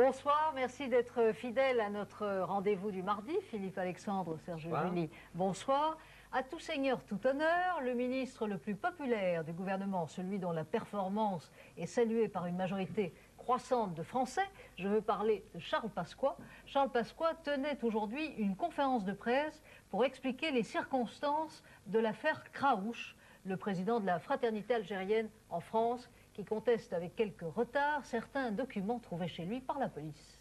Bonsoir, merci d'être fidèle à notre rendez-vous du mardi. Philippe Alexandre, Serge Julie, bonsoir. À tout seigneur, tout honneur, le ministre le plus populaire du gouvernement, celui dont la performance est saluée par une majorité croissante de Français, je veux parler de Charles Pasqua. Charles Pasqua tenait aujourd'hui une conférence de presse pour expliquer les circonstances de l'affaire Kraouch, le président de la fraternité algérienne en France, qui conteste avec quelques retards certains documents trouvés chez lui par la police.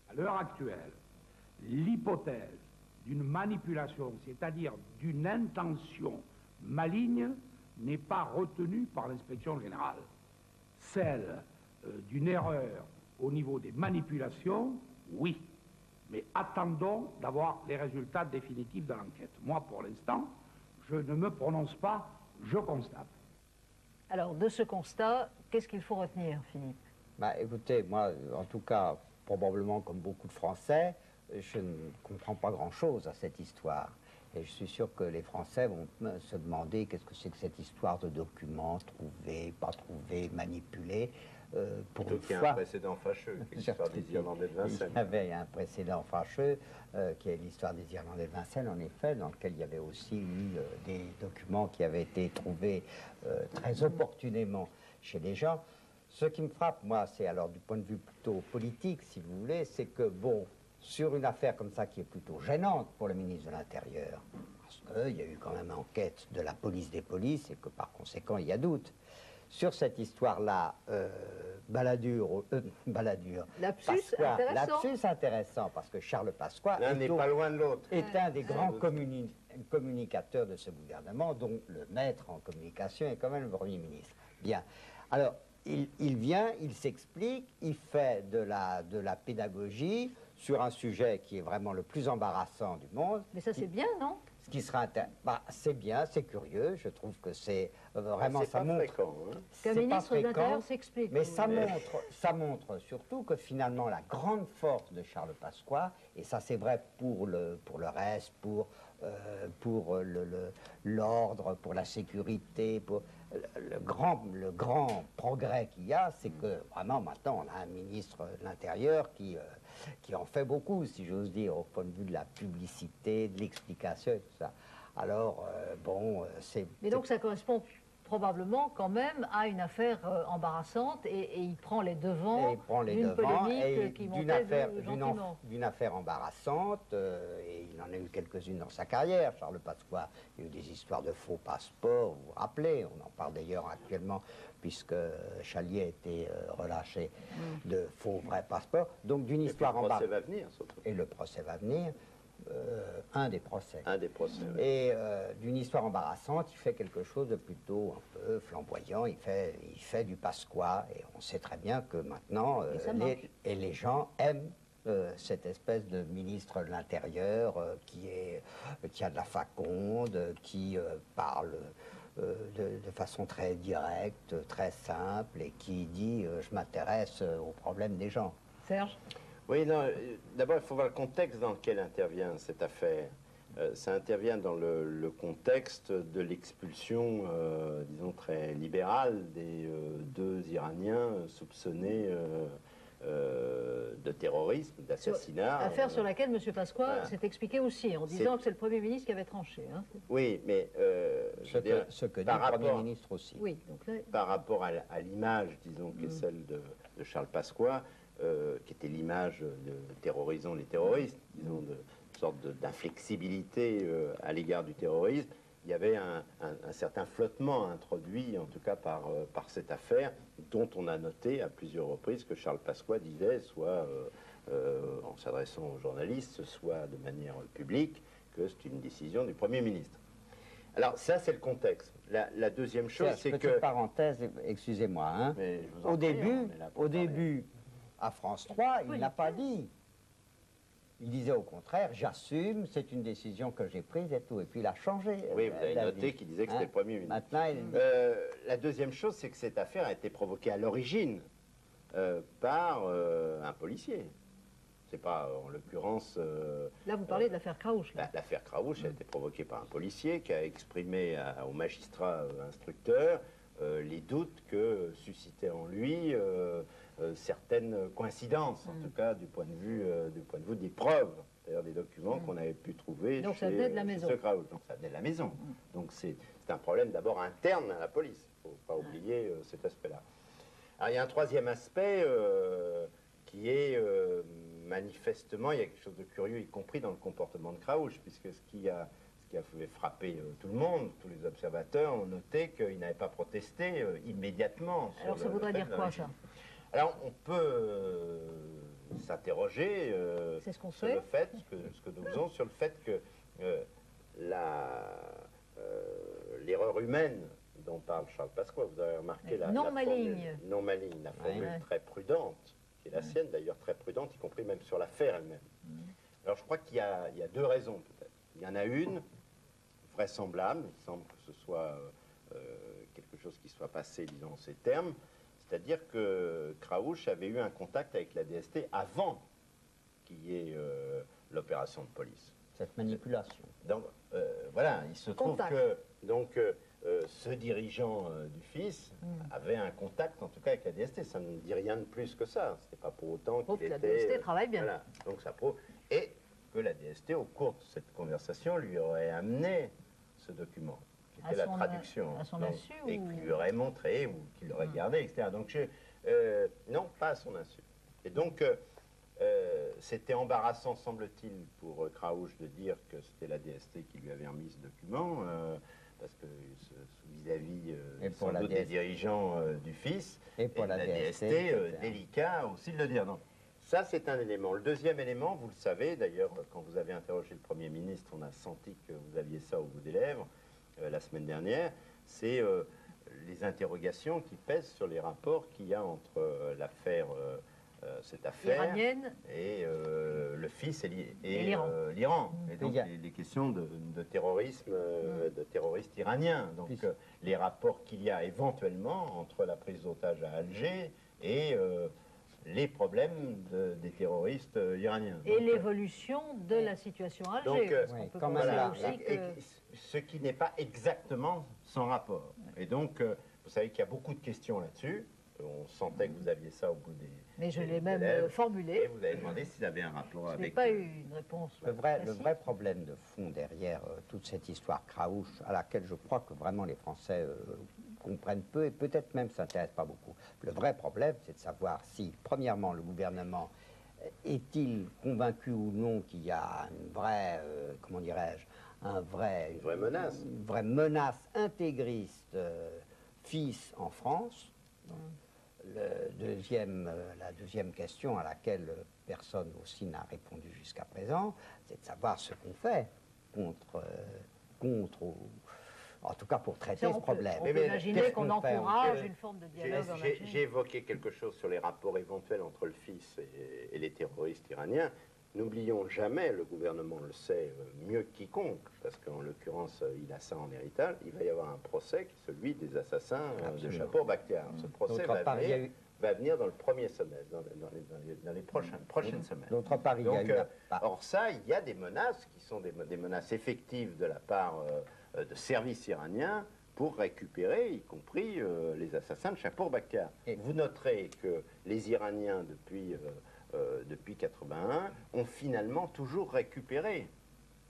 À l'heure actuelle, l'hypothèse d'une manipulation, c'est-à-dire d'une intention maligne, n'est pas retenue par l'inspection générale. Celle d'une erreur au niveau des manipulations, oui. Mais attendons d'avoir les résultats définitifs de l'enquête. Moi, pour l'instant, je ne me prononce pas, je constate. Alors, de ce constat, qu'est-ce qu'il faut retenir, Philippe? Écoutez, moi, en tout cas, probablement comme beaucoup de Français, je ne comprends pas grand-chose à cette histoire. Et je suis sûr que les Français vont se demander qu'est-ce que c'est que cette histoire de documents trouvés, pas trouvés, manipulés. Pour une fois, il y a un précédent fâcheux, qui est l'histoire des Irlandais de Vincennes. Il y avait un précédent fâcheux, qui est l'histoire des Irlandais de Vincennes, en effet, dans lequel il y avait aussi eu des documents qui avaient été trouvés très opportunément chez les gens. Ce qui me frappe, moi, c'est alors du point de vue plutôt politique, si vous voulez, c'est que, bon, sur une affaire comme ça qui est plutôt gênante pour le ministre de l'Intérieur, parce qu'il y a eu quand même enquête de la police des polices et que par conséquent il y a doute. Sur cette histoire-là, baladure, lapsus intéressant, parce que Charles Pasqua l'un n'est pas loin de l'autre. Est un des grands communicateurs de ce gouvernement, dont le maître en communication est quand même le Premier ministre. Bien. Alors, il vient, il s'explique, il fait de la pédagogie sur un sujet qui est vraiment le plus embarrassant du monde. Mais ça, c'est bien, non? Ce qui sera c'est bien, c'est curieux, je trouve que c'est vraiment, ça montre... Fréquent, hein. Qu'un ministre de l'Intérieur s'explique. Mais ça montre surtout que finalement la grande force de Charles Pasqua, et ça c'est vrai pour le reste, pour l'ordre, pour la sécurité, pour le grand progrès qu'il y a, c'est que vraiment maintenant on a un ministre de l'Intérieur qui en fait beaucoup, si j'ose dire, au point de vue de la publicité, de l'explication et tout ça. Alors, c'est... Mais donc ça correspond probablement quand même à une affaire embarrassante et il prend les devants d'une polémique qui montait gentiment. D'une affaire embarrassante, et il en a eu quelques-unes dans sa carrière, Charles Pasqua. Il y a eu des histoires de faux passeports, vous vous rappelez, on en parle d'ailleurs actuellement, puisque Chalier a été relâché de faux vrais passeports. Donc d'une histoire embarrassante. Le procès va venir, surtout. Et le procès va venir. Un des procès. Un des procès, oui. Et d'une histoire embarrassante, il fait quelque chose de plutôt un peu flamboyant. Il fait du Pasqua. Et on sait très bien que maintenant, les gens aiment cette espèce de ministre de l'Intérieur qui a de la faconde, qui parle de façon très directe, très simple, et qui dit je m'intéresse aux problèmes des gens. Serge? Oui, non, d'abord, il faut voir le contexte dans lequel intervient cette affaire. Ça intervient dans le contexte de l'expulsion, disons, très libérale des deux Iraniens soupçonnés de terrorisme, d'assassinat. Affaire sur laquelle M. Pasqua s'est expliqué aussi, en disant que c'est le Premier ministre qui avait tranché. Hein. Oui, mais ce que dit le Premier ministre aussi. Oui, donc là, par rapport à l'image, disons, qui est celle de Charles Pasqua, qui était l'image de terrorisons les terroristes, disons, de sorte d'inflexibilité à l'égard du terrorisme, il y avait un certain flottement introduit, en tout cas par cette affaire, dont on a noté à plusieurs reprises que Charles Pasqua disait, soit en s'adressant aux journalistes, soit de manière publique, que c'est une décision du Premier ministre. Alors ça, c'est le contexte. La deuxième chose, c'est que... Petite parenthèse, excusez-moi, hein. Au début, à France 3, il n'a pas dit. Il disait au contraire, j'assume, c'est une décision que j'ai prise et tout. Et puis il a changé. Oui, vous avez noté qu'il disait que c'était le Premier ministre. Maintenant, la deuxième chose, c'est que cette affaire a été provoquée à l'origine par un policier. C'est pas, en l'occurrence... là, vous parlez de l'affaire Kraouch. L'affaire Kraouch a été provoquée par un policier qui a exprimé au magistrat instructeur les doutes que suscitaient en lui certaines coïncidences, en tout cas du point de vue des preuves, c'est-à-dire des documents qu'on avait pu trouver Donc chez, ça venait de la maison. ce Krauss. Donc ça venait de la maison. Donc c'est un problème d'abord interne à la police. Il ne faut pas oublier cet aspect-là. Alors il y a un troisième aspect qui est manifestement, il y a quelque chose de curieux, y compris dans le comportement de Krauss, puisque ce qui a fait frapper tout le monde, tous les observateurs ont noté qu'il n'avait pas protesté immédiatement. Alors ça voudrait dire quoi, ça? Alors on peut s'interroger sur le fait, ce que nous faisons, sur le fait que l'erreur humaine dont parle Charles Pasqua, vous avez remarqué la non-maligne, la formule très prudente, qui est la sienne d'ailleurs, très prudente, y compris même sur l'affaire elle-même. Alors je crois qu'il y a deux raisons peut-être. Il y en a une vraisemblable, il semble que ce soit quelque chose qui soit passé, disons, en ces termes, c'est-à-dire que Krauss avait eu un contact avec la DST avant qu'il y ait l'opération de police. Cette manipulation. Donc, voilà, il se trouve que donc, ce dirigeant du FIS avait un contact, en tout cas, avec la DST. Ça ne dit rien de plus que ça. Ce n'est pas pour autant qu'il était... La DST travaille bien. Voilà, donc ça prouve. Et que la DST, au cours de cette conversation, lui aurait amené ce document, qui était la traduction. À son donc, insu et qui lui aurait montré, ou qu'il l'aurait gardé, etc. Donc, non, pas à son insu. Et donc... c'était embarrassant, semble-t-il, pour Krauss de dire que c'était la DST qui lui avait remis ce document, parce que vis-à-vis sans doute des dirigeants du FIS, et pour la DST, délicat aussi de le dire. Donc, ça, c'est un élément. Le deuxième élément, vous le savez, d'ailleurs, quand vous avez interrogé le Premier ministre, on a senti que vous aviez ça au bout des lèvres la semaine dernière, c'est les interrogations qui pèsent sur les rapports qu'il y a entre l'affaire... cette affaire iranienne et le FIS et l'Iran. Et donc les questions de terrorisme, de terroristes iraniens. Donc les rapports qu'il y a éventuellement entre la prise d'otages à Alger et les problèmes des terroristes iraniens. Et l'évolution de la situation à Alger. Ce qui n'est pas exactement sans rapport. Et donc, vous savez qu'il y a beaucoup de questions là-dessus. On sentait que vous aviez ça au bout des... Mais je l'ai même formulé. Et vous avez demandé s'il avait un rapport avec... Je n'ai pas eu une réponse. Le vrai problème de fond derrière toute cette histoire Krauss, à laquelle je crois que vraiment les Français comprennent peu et peut-être même s'intéressent pas beaucoup. Le vrai problème, c'est de savoir si, premièrement, le gouvernement est-il convaincu ou non qu'il y a une vraie, comment dirais-je, une vraie menace intégriste FIS en France. La deuxième question à laquelle personne aussi n'a répondu jusqu'à présent, c'est de savoir ce qu'on fait en tout cas pour traiter ce problème. On peut imaginer qu'on encourage une forme de dialogue en Algérie. J'ai évoqué quelque chose sur les rapports éventuels entre le FIS et les terroristes iraniens. N'oublions jamais, le gouvernement le sait mieux que quiconque, parce qu'en l'occurrence, il a ça en héritage, il va y avoir un procès qui est celui des assassins de Chapour Bakhtiar. Ce procès va venir dans le premier semestre, dans les prochaines semaines. D'autre part, or ça, il y a des menaces qui sont des menaces effectives de la part de services iraniens pour récupérer, y compris les assassins de Chapour Bakhtiar. Vous noterez que les Iraniens, depuis 1981, ont finalement toujours récupéré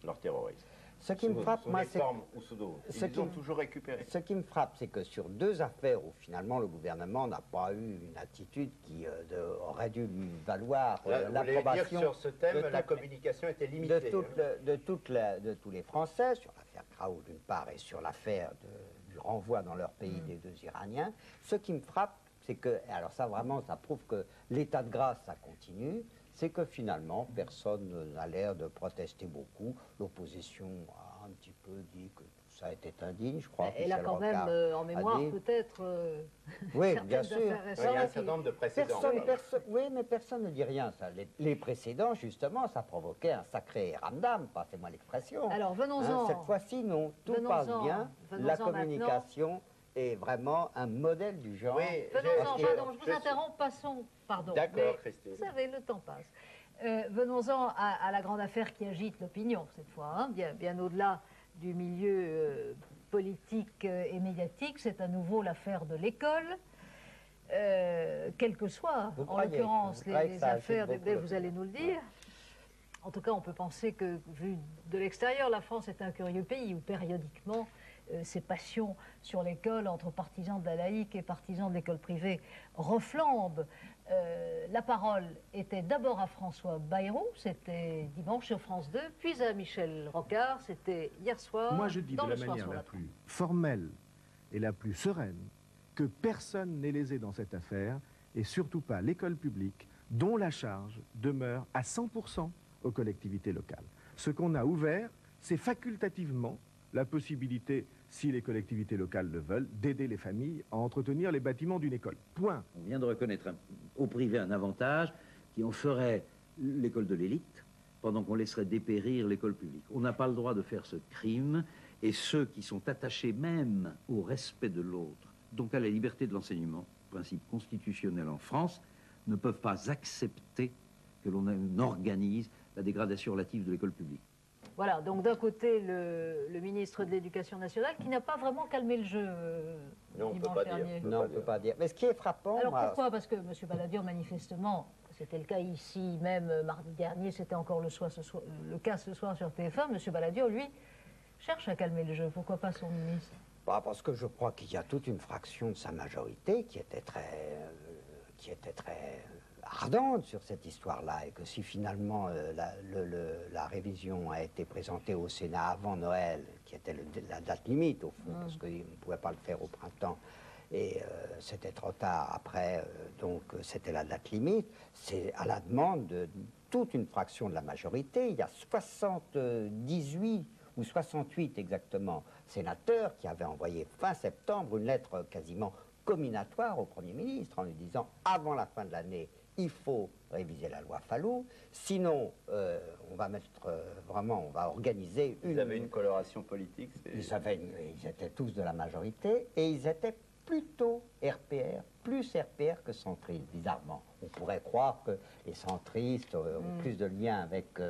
leurs terroristes. Ce qui me frappe, moi, c'est... Ils ont toujours récupéré. Ce qui me frappe, c'est que sur deux affaires où finalement le gouvernement n'a pas eu une attitude qui aurait dû lui valoir l'approbation... Sur ce thème, la communication était limitée. De tous les Français, sur l'affaire Krauss d'une part et sur l'affaire du renvoi dans leur pays des deux Iraniens. Ce qui me frappe, c'est que, alors ça vraiment, ça prouve que l'état de grâce, ça continue, c'est que finalement, personne n'a l'air de protester beaucoup. L'opposition a un petit peu dit que tout ça était indigne, je crois. Elle a quand même en mémoire peut-être oui, bien sûr. Il y a un certain nombre de précédents. Oui, mais personne ne dit rien. Ça. Les précédents, justement, ça provoquait un sacré ramdam, passez-moi l'expression. Alors, venons-en. Cette fois-ci, non. Tout passe bien. La communication est vraiment un modèle du genre. Oui, venons-en, pardon, je vous interromps, passons, pardon. D'accord, Christine. Vous savez, le temps passe. Venons-en à la grande affaire qui agite l'opinion, cette fois, hein, bien au-delà du milieu politique et médiatique, c'est à nouveau l'affaire de l'école. Quelles que soient, en l'occurrence, les affaires, vous allez nous le dire. En tout cas, on peut penser que, vu de l'extérieur, la France est un curieux pays où périodiquement, ces passions sur l'école entre partisans de la laïque et partisans de l'école privée reflambent. La parole était d'abord à François Bayrou, c'était dimanche sur France 2, puis à Michel Rocard, c'était hier soir. Moi, je dis de la manière la plus formelle et la plus sereine que personne n'est lésé dans cette affaire, et surtout pas l'école publique, dont la charge demeure à 100% aux collectivités locales. Ce qu'on a ouvert, c'est facultativement la possibilité, si les collectivités locales le veulent, d'aider les familles à entretenir les bâtiments d'une école. Point. On vient de reconnaître au privé un avantage qui en ferait l'école de l'élite, pendant qu'on laisserait dépérir l'école publique. On n'a pas le droit de faire ce crime, et ceux qui sont attachés même au respect de l'autre, donc à la liberté de l'enseignement, principe constitutionnel en France, ne peuvent pas accepter que l'on organise la dégradation relative de l'école publique. Voilà, donc d'un côté, le ministre de l'Éducation nationale, qui n'a pas vraiment calmé le jeu dimanche dernier. Non, on ne peut pas dire. Mais ce qui est frappant... Alors pourquoi? Parce que M. Balladur, manifestement, c'était le cas ici, même mardi dernier, c'était encore le cas ce soir sur TF1, M. Balladur, lui, cherche à calmer le jeu. Pourquoi pas son ministre? Parce que je crois qu'il y a toute une fraction de sa majorité qui était très ardente sur cette histoire-là, et que si finalement la révision a été présentée au Sénat avant Noël, qui était la date limite au fond, parce qu'on ne pouvait pas le faire au printemps, et c'était trop tard après, donc c'était la date limite, c'est à la demande de toute une fraction de la majorité. Il y a 78 ou 68 exactement sénateurs qui avaient envoyé fin septembre une lettre quasiment comminatoire au Premier ministre en lui disant avant la fin de l'année, il faut réviser la loi Fallou, sinon on va mettre vraiment, on va organiser une... Ils avaient une coloration politique. Ils étaient tous de la majorité et ils étaient plutôt RPR, plus RPR que centristes, bizarrement. On pourrait croire que les centristes ont plus de liens avec...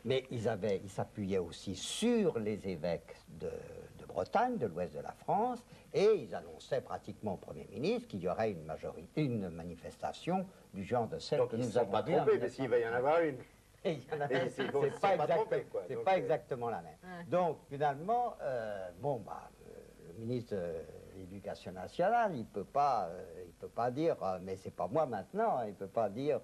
mais ils s'appuyaient aussi sur les évêques de Bretagne, de l'ouest de la France, et ils annonçaient pratiquement au Premier ministre qu'il y aurait une manifestation du genre de celle que nous avons pas trompés, mais s'il va y en avoir une. C'est pas exactement la même. Ouais. Donc, finalement, le ministre de l'Éducation nationale, il peut pas dire, mais c'est pas moi maintenant, il peut pas dire,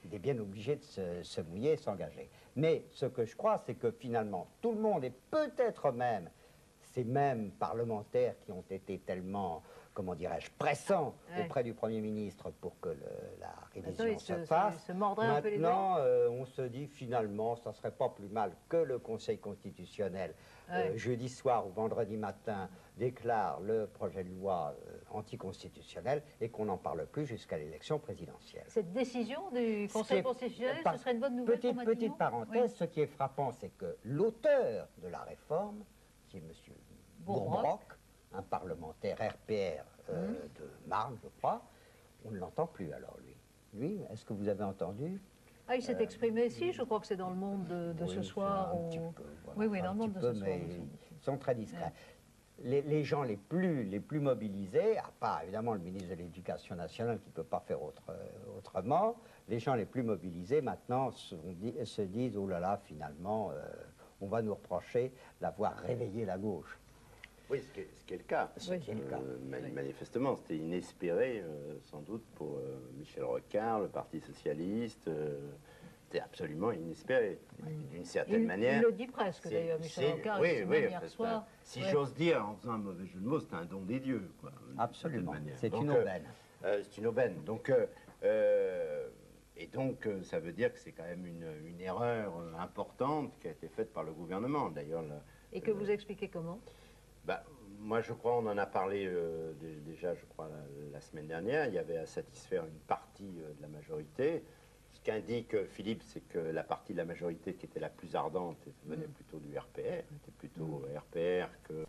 il est bien obligé de se mouiller et s'engager. Mais ce que je crois, c'est que finalement, tout le monde, et peut-être même ces mêmes parlementaires qui ont été tellement, comment dirais-je, pressants auprès du Premier ministre pour que la révision se fasse. Maintenant, on se dit finalement, ça ne serait pas plus mal que le Conseil constitutionnel, jeudi soir ou vendredi matin, déclare le projet de loi anticonstitutionnel et qu'on n'en parle plus jusqu'à l'élection présidentielle. Cette décision du Conseil constitutionnel, ce serait une bonne nouvelle pour Matignon ? Petite parenthèse, ce qui est frappant, c'est que l'auteur de la réforme, qui est M. Bourbrock, un parlementaire RPR de Marne, je crois, on ne l'entend plus alors, lui. Lui, est-ce que vous avez entendu? Ah, il s'est exprimé, si, je crois que c'est dans le Monde de ce soir. Oui, dans le Monde de ce soir. Ils sont très discrets. Les gens les plus mobilisés, à part évidemment le ministre de l'Éducation nationale qui ne peut pas faire autrement, les gens les plus mobilisés maintenant se disent, oh là là, finalement, on va nous reprocher d'avoir réveillé la gauche. Oui, ce qui est le cas. Manifestement, c'était inespéré, sans doute, pour Michel Rocard, le Parti socialiste. C'était absolument inespéré, d'une certaine manière. Il le dit presque, d'ailleurs, Michel Rocard, hier soir. Si j'ose dire, en faisant un mauvais jeu de mots, c'est un don des dieux, quoi. Absolument, c'est une aubaine. C'est une aubaine. Donc, et donc, ça veut dire que c'est quand même une erreur importante qui a été faite par le gouvernement, d'ailleurs. Et que vous expliquez comment ? Moi, je crois, on en a parlé déjà, je crois, la semaine dernière. Il y avait à satisfaire une partie de la majorité. Ce qu'indique Philippe, c'est que la partie de la majorité qui était la plus ardente venait plutôt du RPR, était plutôt RPR que